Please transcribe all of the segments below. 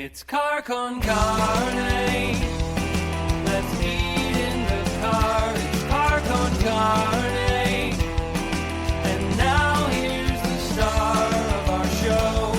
It's car con carne. Let's eat in the car. It's car con carne. And now here's the star of our show,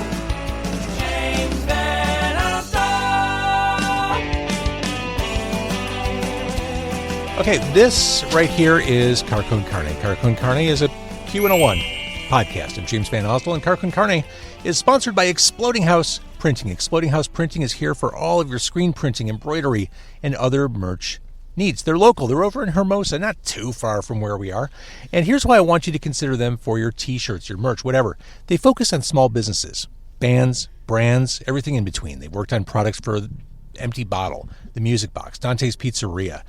James Van Alstyne. Okay, this right here is Car con Carne. Car con Carne is a Q101 podcast of James Van Alstyne, and Car con Carne is sponsored by Exploding House Printing. Exploding House Printing is here for all of your screen printing, embroidery, and other merch needs. They're local. They're over in Hermosa, not too far from where we are. And here's why I want you to consider them for your t-shirts, your merch, whatever. They focus on small businesses, bands, brands, everything in between. They've worked on products for Empty Bottle, The Music Box, Dante's Pizzeria.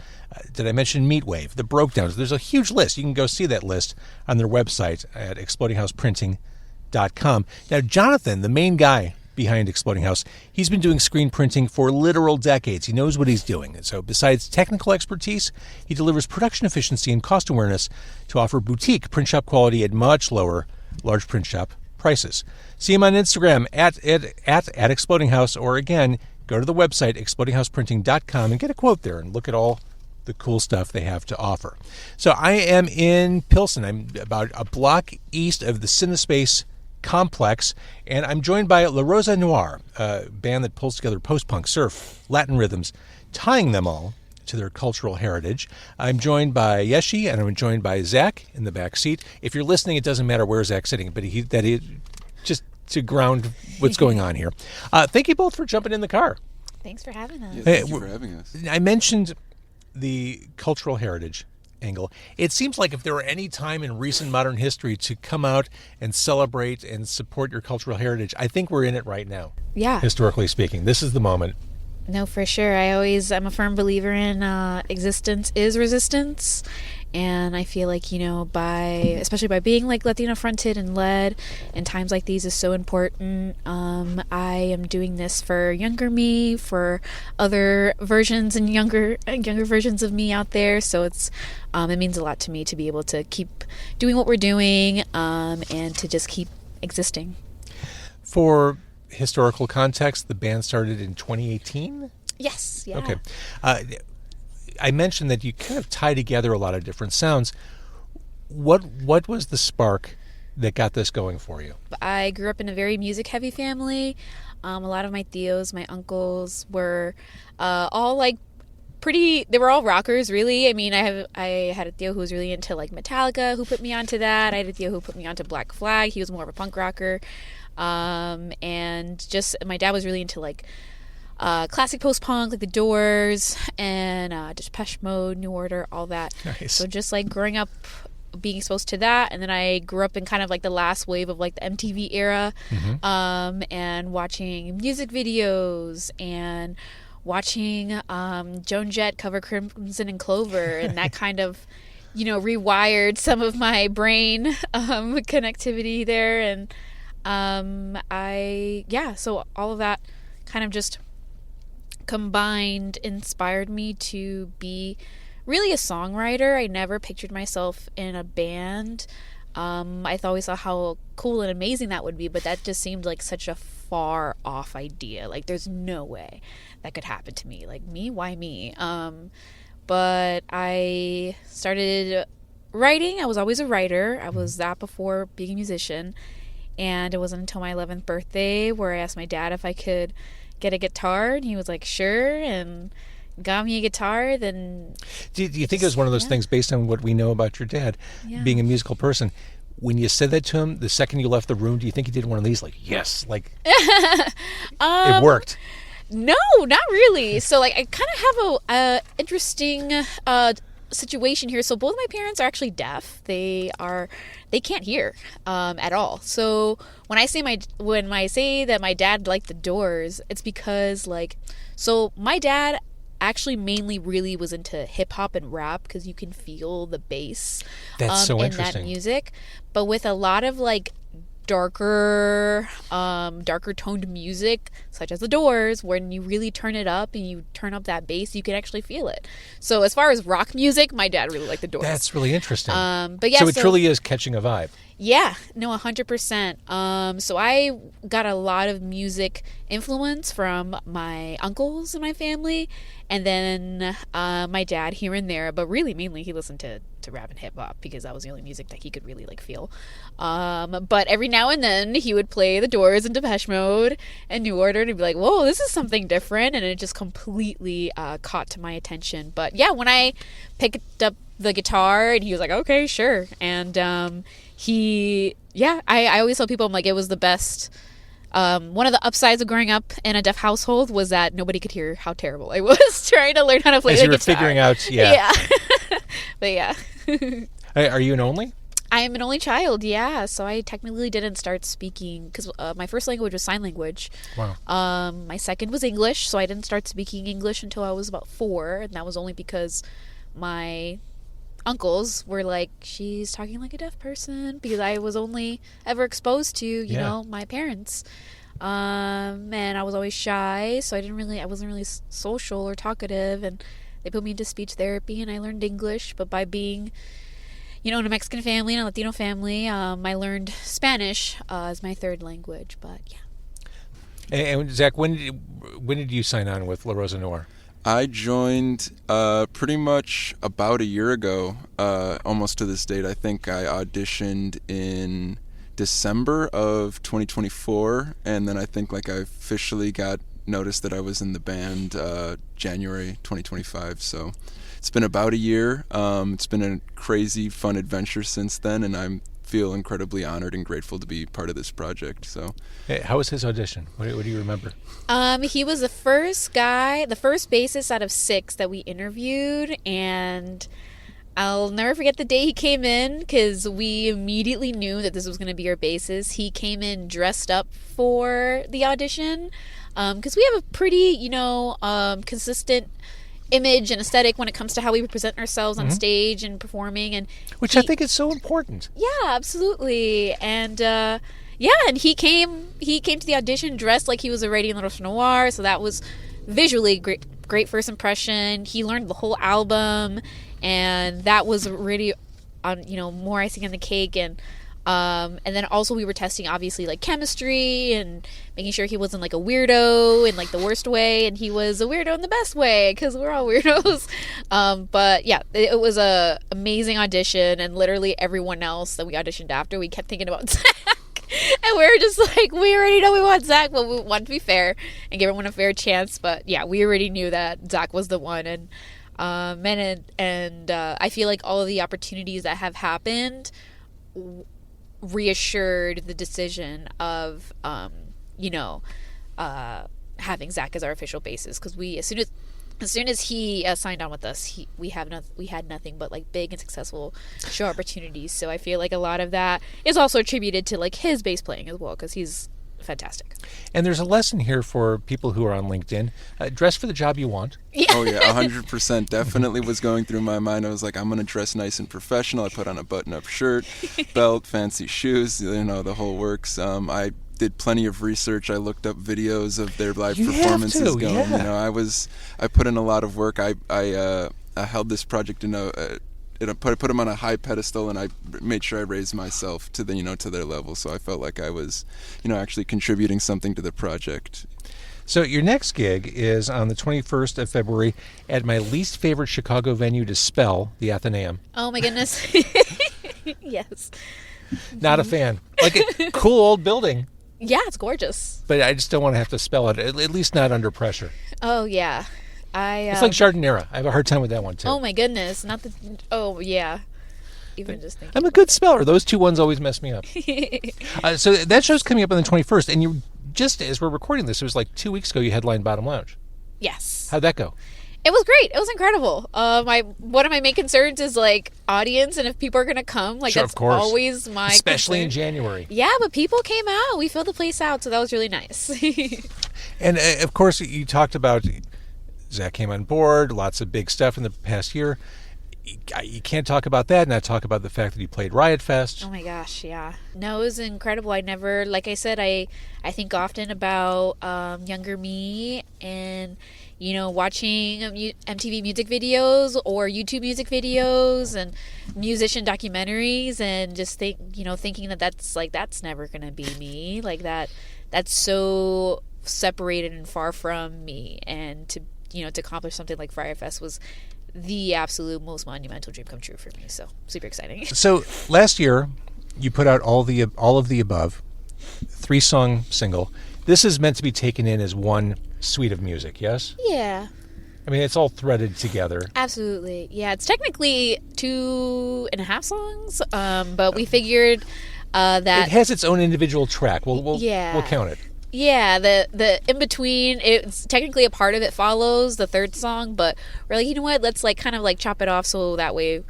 Did I mention Meatwave, The Broke Downs? There's a huge list. You can go see that list on their website at explodinghouseprinting.com. Now, Jonathan, the main guy behind Exploding House, he's been doing screen printing for literal decades. He knows what he's doing. And so besides technical expertise, he delivers production efficiency and cost awareness to offer boutique print shop quality at much lower large print shop prices. See him on Instagram at Exploding House, or again, go to the website explodinghouseprinting.com and get a quote there and look at all the cool stuff they have to offer. So I am in Pilsen. I'm about a block east of the CineSpace complex, and I'm joined by La Rosa Noir, a band that pulls together post-punk, surf, Latin rhythms, tying them all to their cultural heritage. I'm joined by Yeshi, and I'm joined by Zach in the back seat. If you're listening, it doesn't matter where Zach's sitting, but just to ground what's going on here. Thank you both for jumping in the car. Thanks for having us. Yeah, thank you for having us. I mentioned the cultural heritage angle. It seems like if there were any time in recent modern history to come out and celebrate and support your cultural heritage, I think we're in it right now. Yeah. Historically speaking, this is the moment. No, for sure. I'm a firm believer in existence is resistance. And I feel like, especially by being like Latino fronted and led in times like these is so important. I am doing this for younger me, for other versions and younger versions of me out there. So it means a lot to me to be able to keep doing what we're doing and to just keep existing. For historical context, the band started in 2018? Yes. Yeah. Okay. I mentioned that you kind of tie together a lot of different sounds. What was the spark that got this going for you? I grew up in a very music-heavy family. A lot of my tios, my uncles were all like they were all rockers, really. I mean, I had a tio who was really into like Metallica, who put me onto that. I had a tio who put me onto Black Flag. He was more of a punk rocker. And just my dad was really into like classic post-punk, like The Doors and Depeche Mode, New Order, all that. Nice. So just like growing up, being exposed to that, and then I grew up in kind of like the last wave of like the MTV era, and watching music videos and watching Joan Jett cover Crimson and Clover, and that kind of rewired some of my brain connectivity there, and so all of that kind of just combined inspired me to be really a songwriter. I never pictured myself in a band. I always thought how cool and amazing that would be, but that just seemed like such a far off idea. Like there's no way that could happen to me. Like me? Why me? But I started writing. I was always a writer. I was that before being a musician. And it wasn't until my 11th birthday where I asked my dad if I could get a guitar, and he was like, sure, and got me a guitar. Then do you think it was one of those things, based on what we know about your dad, being a musical person, when you said that to him, the second you left the room, do you think he did one of these, like, yes, like it worked? No, not really. So like I kind of have a interesting situation here. So both of my parents are actually deaf. They can't hear at all. So when I say that my dad liked The Doors, it's because so my dad actually mainly really was into hip hop and rap, because you can feel the bass That's so in interesting. that music. But with a lot of like darker toned music, such as The Doors, when you really turn it up and you turn up that bass, you can actually feel it. So as far as rock music, my dad really liked The Doors. That's really interesting. But yeah, so it truly is catching a vibe. Yeah, no, 100%. So I got a lot of music influence from my uncles in my family, and then my dad here and there. But really, mainly, he listened to rap and hip hop because that was the only music that he could really like feel. But every now and then, he would play The Doors and Depeche Mode and New Order, and he'd be like, "Whoa, this is something different," and it just completely caught to my attention. But yeah, when I picked up the guitar, and he was like, "Okay, sure," and I always tell people, I'm like, it was the best. One of the upsides of growing up in a deaf household was that nobody could hear how terrible I was trying to learn how to play the guitar. As you were figuring out, yeah. But yeah. Are you an only? I am an only child, yeah. So I technically didn't start speaking, because my first language was sign language. Wow. My second was English, so I didn't start speaking English until I was about 4, and that was only because my uncles were like, she's talking like a deaf person, because I was only ever exposed to, you know, my parents. And I was always shy, so I wasn't really social or talkative, and they put me into speech therapy, and I learned English. But by being, in a Mexican family and a Latino family, I learned Spanish as my third language. But yeah. And Zach, when did you sign on with La Rosa Noir? I joined pretty much about a year ago, almost to this date. I think I auditioned in December of 2024, and then I think I officially got noticed that I was in the band January 2025. So it's been about a year. It's been a crazy, fun adventure since then, and I feel incredibly honored and grateful to be part of this project. So, hey, how was his audition? What do you remember? He was the first bassist out of 6 that we interviewed, and I'll never forget the day he came in, because we immediately knew that this was going to be our bassist. He came in dressed up for the audition, because we have a pretty, consistent image and aesthetic when it comes to how we present ourselves on stage and performing, and I think is so important. Yeah, absolutely. And and he came to the audition dressed like he was already in La Rosa Noir, so that was visually great first impression. He learned the whole album, and that was really on more icing on the cake. And then also we were testing, obviously, chemistry and making sure he wasn't a weirdo in the worst way, and he was a weirdo in the best way, because we're all weirdos. But yeah, it was a amazing audition, and literally everyone else that we auditioned after, we kept thinking about Zach. And we were just we already know we want Zach, but we want to be fair and give everyone a fair chance. But yeah, we already knew that Zach was the one. And I feel like all of the opportunities that have happened reassured the decision of having Zach as our official bassist, because we as soon as he signed on with us, we had nothing but big and successful show opportunities. So I feel like a lot of that is also attributed to his bass playing as well, because he's fantastic. And there's a lesson here for people who are on LinkedIn. Dress for the job you want. Yeah. Oh yeah, 100%. Definitely was going through my mind. I was like, I'm going to dress nice and professional. I put on a button-up shirt, belt, fancy shoes, the whole works. I did plenty of research. I looked up videos of their live performances going. Yeah. I put in a lot of work. I held this project I put them on a high pedestal, and I made sure I raised myself to to their level. So I felt like I was, actually contributing something to the project. So your next gig is on the 21st of February at my least favorite Chicago venue to spell, the Athenaeum. Oh my goodness. Yes. Not a fan. A cool old building. Yeah, it's gorgeous. But I just don't want to have to spell it, at least not under pressure. Oh yeah. It's like Jardinera. I have a hard time with that one too. Oh my goodness. Oh yeah. Even just thinking. I'm a good speller. Those two ones always mess me up. So that show's coming up on the 21st, and you just as we're recording this, it was 2 weeks ago you headlined Bottom Lounge. Yes. How'd that go? It was great. It was incredible. One of my main concerns is audience, and if people are gonna come, sure, that's of course. always my especially concern. in January. Yeah, but people came out. We filled the place out, so that was really nice. And of course, you talked about Zach came on board. Lots of big stuff in the past year. you can't talk about that and not talk about the fact that he played Riot Fest. Oh my gosh, yeah. No, it was incredible. I never, like I said, I think often about younger me and, watching MTV music videos or YouTube music videos and musician documentaries and just thinking that's never going to be me. Like that's so separated and far from me. And to accomplish something like Riot Fest was the absolute most monumental dream come true for me. So super exciting. So last year, you put out all of the above, 3-song single. This is meant to be taken in as one suite of music. Yes. Yeah. I mean, it's all threaded together. Absolutely. Yeah, it's technically 2.5 songs, but we figured that it has its own individual track. We'll count it. Yeah, the in between, it's technically a part of It Follows, the third song, but we're like, you know what, let's kind of chop it off so that way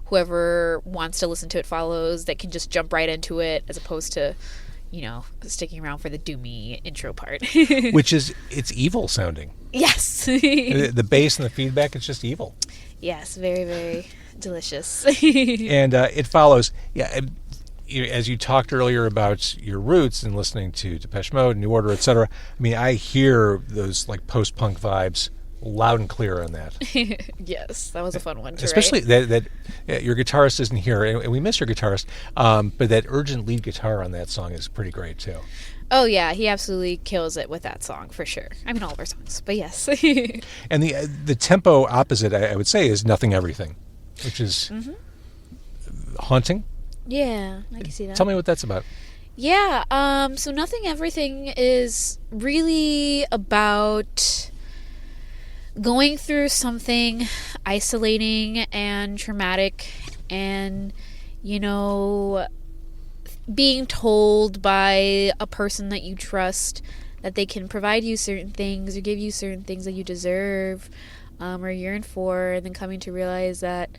whoever wants to listen to It Follows, they can just jump right into it as opposed to, sticking around for the doomy intro part. Which is, it's evil sounding. Yes. The bass and the feedback, it's just evil. Yes, very, very delicious. And It Follows, yeah. As you talked earlier about your roots and listening to Depeche Mode, New Order, etc., I mean, I hear those post-punk vibes loud and clear on that. Yes, that was a fun one to Especially write. that your guitarist isn't here, and we miss your guitarist, but that urgent lead guitar on that song is pretty great, too. Oh, yeah, he absolutely kills it with that song, for sure. I mean, all of our songs, but yes. And the tempo opposite, I would say, is Nothing Everything, which is haunting. Yeah, I can see that. Tell me what that's about. Yeah, so Nothing Everything is really about going through something isolating and traumatic and, being told by a person that you trust that they can provide you certain things or give you certain things that you deserve or yearn for, and then coming to realize that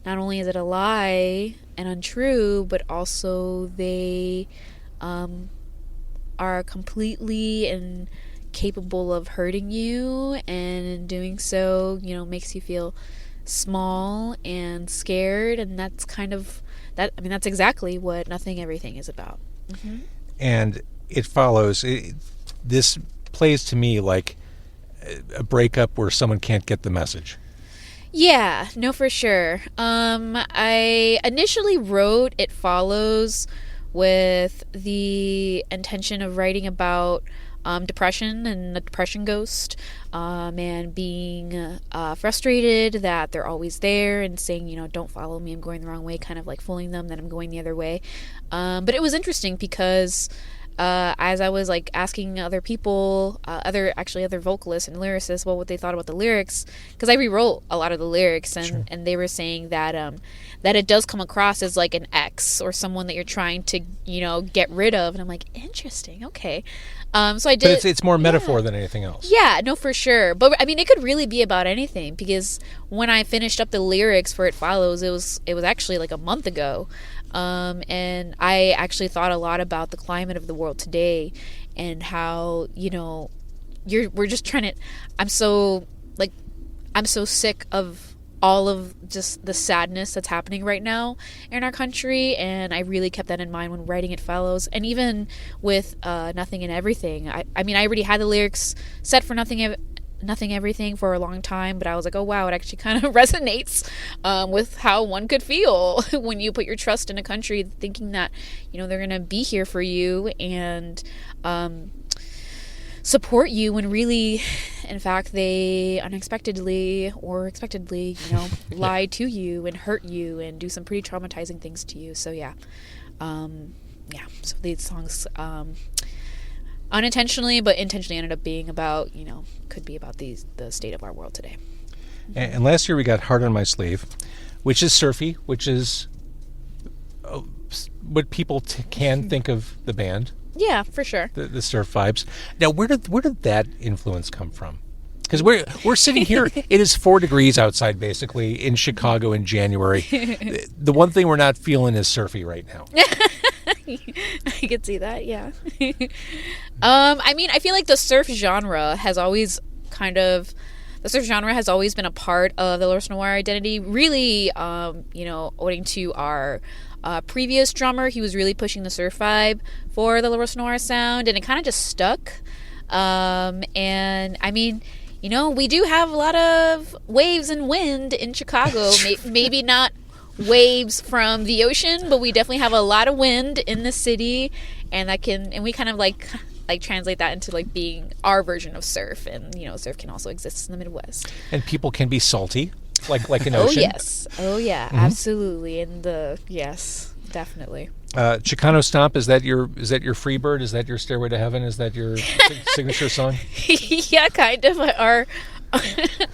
not only is it a lie and untrue, but also they are completely incapable of hurting you, and in doing so, makes you feel small and scared, and that's kind of that. I mean, that's exactly what Nothing Everything is about. Mm-hmm. And It Follows. This plays to me like a breakup where someone can't get the message. Yeah, no, for sure. I initially wrote It Follows with the intention of writing about depression and the depression ghost, and being frustrated that they're always there and saying, don't follow me, I'm going the wrong way, kind of fooling them that I'm going the other way. But it was interesting because as I was asking other people, other vocalists and lyricists, what they thought about the lyrics, because I rewrote a lot of the lyrics, and, Sure. and they were saying that that it does come across as like an ex or someone that you're trying to get rid of, and I'm like, interesting, okay. So I did. But it's more metaphor than anything else. Yeah, no, for sure. But I mean, it could really be about anything, because when I finished up the lyrics for It Follows, it was actually like a month ago. And I actually thought a lot about the climate of the world today and how, we're just trying to, I'm so sick of all of just the sadness that's happening right now in our country, and I really kept that in mind when writing It Follows. And even with Nothing and Everything, I mean, I already had the lyrics set for Nothing Everything for a long time, but I was like, oh wow, it actually kind of resonates with how one could feel when you put your trust in a country, thinking that they're gonna be here for you and support you, when really, in fact, they unexpectedly or expectedly lie to you and hurt you and do some pretty traumatizing things to you. So so these songs unintentionally but intentionally ended up being about, could be about the state of our world today. And last year we got Heart on My Sleeve, which is surfy, which is what people can think of the band. Yeah, for sure. The surf vibes. Now, where did that influence come from? Because we're sitting here. It is 4 degrees outside, basically, in Chicago in January. The one thing we're not feeling is surfy right now. I could see that, yeah. I mean, I feel like the surf genre has always kind of, the surf genre has always been a part of the Rosa Noir identity. Really, owing to our previous drummer, he was really pushing the surf vibe for the Rosa Noir sound, and it kind of just stuck. And I mean, we do have a lot of waves and wind in Chicago. Maybe not waves from the ocean, but we definitely have a lot of wind in the city, and we kind of like translate that into like being our version of surf. And surf can also exist in the Midwest, and people can be salty like an ocean. Oh yeah, absolutely. And yes, definului. Chicano Stomp, is that your Freebird? Is that your Stairway to Heaven? Is that your signature song? Yeah, kind of.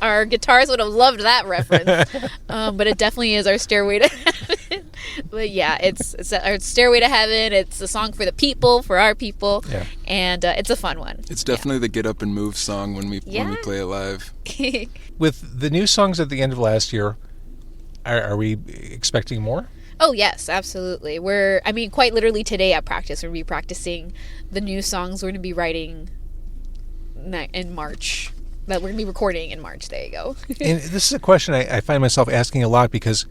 Our guitars would have loved that reference, but it definitely is our Stairway to Heaven. But yeah, it's our Stairway to Heaven. It's a song for the people, for our people, and it's a fun one. It's definitely the get up and move song when we play it live. With the new songs at the end of last year, are we expecting more? Oh yes, absolutely. Quite literally today at practice, we're going to be practicing the new songs we're going to be writing in March. That we're going to be recording in March. There you go. And this is a question I find myself asking a lot because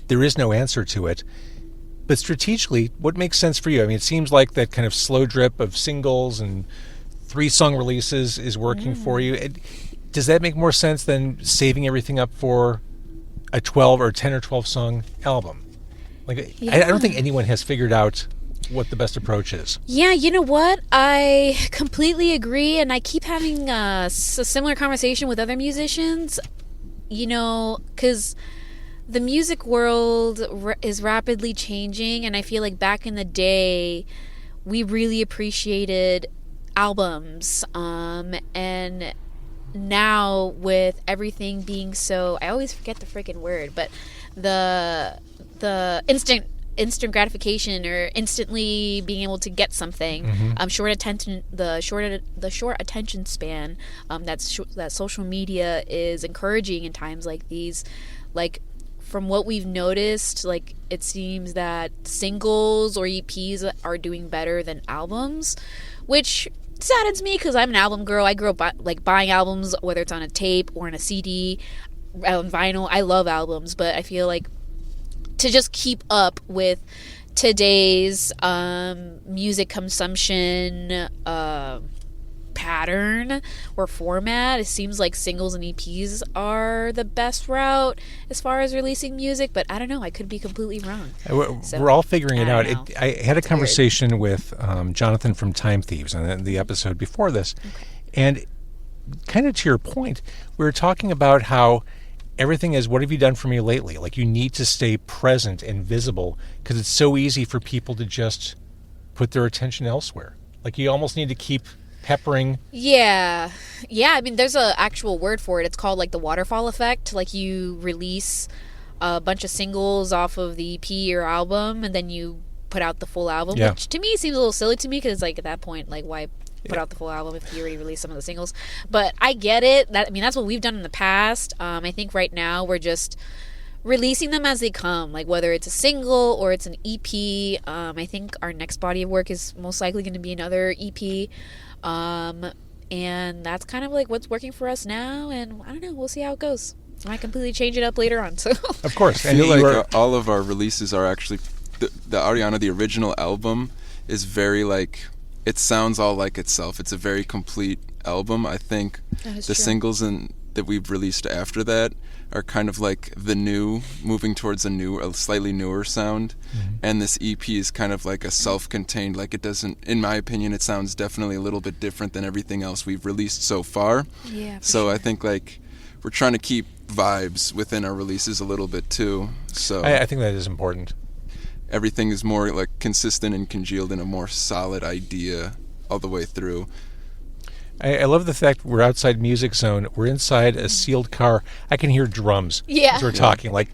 there is no answer to it. But strategically, what makes sense for you? I mean, it seems like that kind of slow drip of singles and 3-song releases is working for you. Does that make more sense than saving everything up for a 12 or 10 or 12 song album? I don't think anyone has figured out what the best approach is. Yeah, you know what? I completely agree, and I keep having a similar conversation with other musicians, because the music world is rapidly changing, and I feel like back in the day, we really appreciated albums, and now with everything being so, I always forget the freaking word, but the instant gratification or instantly being able to get something, the short attention span that social media is encouraging in times like these. Like, from what we've noticed, like, it seems that singles or EPs are doing better than albums, which saddens me because I'm an album girl. I grew up buying albums, whether it's on a tape or on a CD, on vinyl. I love albums, but I feel like to just keep up with today's music consumption pattern or format, it seems like singles and EPs are the best route as far as releasing music, but I don't know, I could be completely wrong. We're all figuring it out. I had a conversation weird. with Jonathan from Time Thieves on the episode before this, and kind of to your point, we were talking about how everything is, what have you done for me lately? Like, you need to stay present and visible because it's so easy for people to just put their attention elsewhere. Like, you almost need to keep peppering. Yeah. I mean, there's an actual word for it. It's called, like, the waterfall effect. Like, you release a bunch of singles off of the EP or album, and then you put out the full album, which to me seems a little silly to me because, like, at that point, like, why put out the full album if you already released some of the singles? But I get it. That's what we've done in the past. I think right now we're just releasing them as they come, like whether it's a single or it's an EP. I think our next body of work is most likely going to be another EP, and that's kind of like what's working for us now, and I don't know, we'll see how it goes. I might completely change it up later on. So of course, I feel like all of our releases are actually the Ariana, the original album, is very like, it sounds all like itself. It's a very complete album. I think the singles that we've released after that are kind of like the new, moving towards a slightly newer sound. And this EP is kind of like a self-contained, like, it doesn't, in my opinion, it sounds definitely a little bit different than everything else we've released so far. Yeah. So I think, like, we're trying to keep vibes within our releases a little bit too. So I think that is important. Everything is more like consistent and congealed in a more solid idea all the way through. I love the fact we're outside Music Zone. We're inside a sealed car. I can hear drums as we're talking. Like,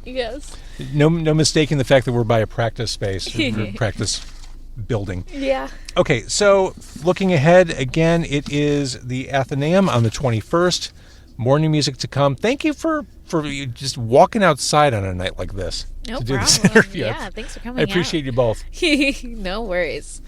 no mistaking the fact that we're by a practice space or practice building. Yeah. Okay, so looking ahead, again, it is the Athenaeum on the 21st. More new music to come. Thank you for just walking outside on a night like this No to do problem. this interview. Yeah, thanks for coming I appreciate you both. No worries.